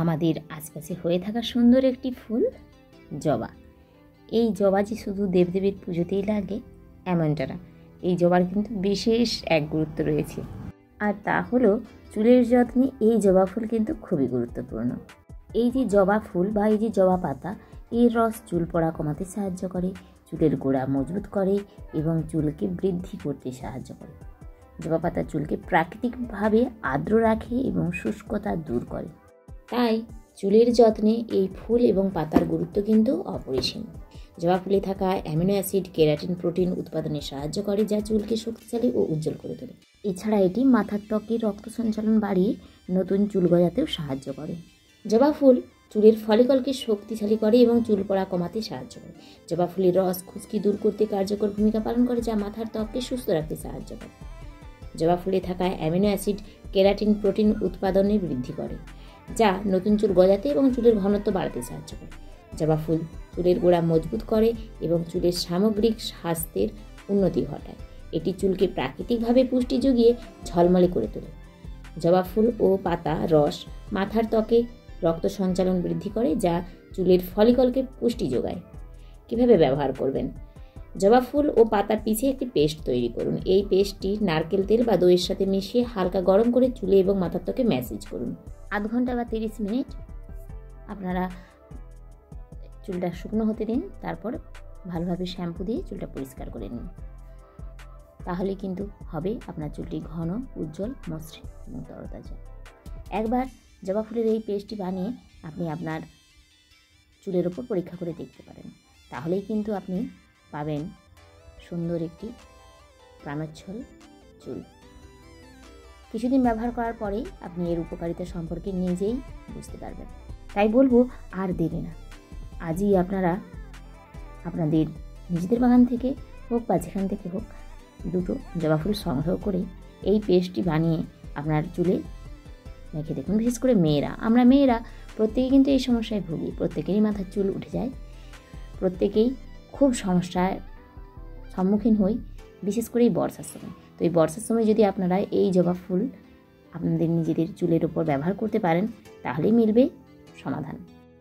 আমাদের আশপাশে হয়ে থাকা সুন্দর একটি ফুল জবা। এই জবা যে শুধু দেবদেবীর পুজোতেই লাগে এমনটা না, এই জবার কিন্তু বিশেষ এক গুরুত্ব রয়েছে, আর তা হলো চুলের যত্নে এই জবা ফুল কিন্তু খুবই গুরুত্বপূর্ণ। এই যে জবা ফুল বা এই যে জবা পাতা, এর রস চুল পড়া কমাতে সাহায্য করে, চুলের গোড়া মজবুত করে এবং চুলকে বৃদ্ধি করতে সাহায্য করে। জবা পাতা চুলকে প্রাকৃতিকভাবে আর্দ্র রাখে এবং শুষ্কতা দূর করে। তাই চুলের যত্নে এই ফুল এবং পাতার গুরুত্ব কিন্তু অপরিসীম। জবা ফুলে থাকা অ্যামিনো অ্যাসিড কেরাটিন প্রোটিন উৎপাদনে সাহায্য করে, যা চুলকে শক্তিশালী ও উজ্জ্বল করে তোলে। এছাড়া এটি মাথার ত্বকে রক্ত সঞ্চালন বাড়িয়ে নতুন চুল গজাতেও সাহায্য করে। জবা ফুল চুলের ফলিকলকে শক্তিশালী করে এবং চুল পড়া কমাতে সাহায্য করে। জবা ফুলের রস খুশকি দূর করতে কার্যকর ভূমিকা পালন করে, যা মাথার ত্বককে সুস্থ রাখতে সাহায্য করে। জবা ফুলে থাকা অ্যামিনো অ্যাসিড কেরাটিন প্রোটিন উৎপাদনে বৃদ্ধি করে, যা নতুন চুল গজাতে এবং চুলের ঘনত্ব বাড়াতে সাহায্য করে। জবা ফুল চুলের গোড়া মজবুত করে এবং চুলের সামগ্রিক স্বাস্থ্যের উন্নতি ঘটায়। এটি চুলকে প্রাকৃতিকভাবে পুষ্টি জুগিয়ে ঝলমলে করে তোলে। জবা ফুল ও পাতা রস মাথার ত্বকে রক্ত সঞ্চালন বৃদ্ধি করে, যা চুলের ফলিকলকে পুষ্টি যোগায়। কিভাবে ব্যবহার করবেন? জবা ফুল ও পাতা পিষে একটি পেস্ট তৈরি করুন। এই পেস্টটি নারকেল তেল বা দইয়ের সাথে মিশিয়ে হালকা গরম করে চুলে এবং মাথার ত্বকে ম্যাসেজ করুন। আধ ঘন্টা বা 30 মিনিট আপনারা চুলটা শুকনো হতে দিন, তারপর ভালোভাবে শ্যাম্পু দিয়ে চুলটা পরিষ্কার করে নিন। তাহলে কিন্তু হবে আপনার চুলটি ঘন, উজ্জ্বল, মসৃণ এবং তরতাজা। একবার জবা ফুলের এই পেস্টটি বানিয়ে আপনি আপনার চুলের ওপর পরীক্ষা করে দেখতে পারেন, তাহলেই কিন্তু আপনি পাবেন সুন্দর একটি প্রাণোচ্ছল চুল। কিছুদিন ব্যবহার করার পরেই আপনি এর উপকারিতা সম্পর্কে নিজেই বুঝতে পারবেন। তাই বলবো, আর দেরি না, আজই আপনারা আপনাদের নিজেদের বাগান থেকে হোক বা যেখান থেকে হোক দুটো জবা ফুল সংগ্রহ করে এই পেস্টটি বানিয়ে আপনার চুলে মেখে দেখুন। বিশেষ করে আমরা মেয়েরা প্রত্যেকেই কিন্তু এই সমস্যায় ভুগি। প্রত্যেকেরই মাথার চুল উঠে যায়, প্রত্যেকেই খুব সমস্যার সম্মুখীন হই, বিশেষ করে এই বর্ষার সময়। তো এই বর্ষার সময় যদি আপনারা এই জবা ফুল আপনাদের নিজেদের চুলের ওপর ব্যবহার করতে পারেন, তাহলেই মিলবে সমাধান।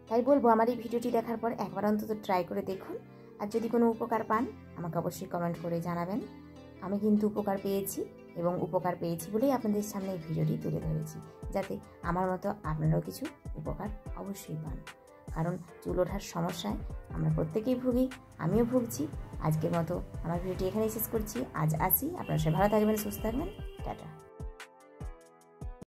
তাই বলবো, আমার এই ভিডিওটি দেখার পর একবার অন্তত ট্রাই করে দেখুন। আর যদি কোনো উপকার পান আমাকে অবশ্যই কমেন্ট করে জানাবেন। আমি কিন্তু উপকার পেয়েছি এবং উপকার পেয়েছি বলেই আপনাদের সামনে এই ভিডিওটি তুলে ধরেছি, যাতে আমার মতো আপনারাও কিছু উপকার অবশ্যই পান। কারণ চুল ওঠার সমস্যায় আমরা প্রত্যেকেই ভুগি, আমিও ভুগছি। আজকের মতো আমার ভিডিওটি এখানেই শেষ করছি। আজ আসি, আপনারা সবাই ভালো থাকবেন, সুস্থ থাকবেন, টাটা।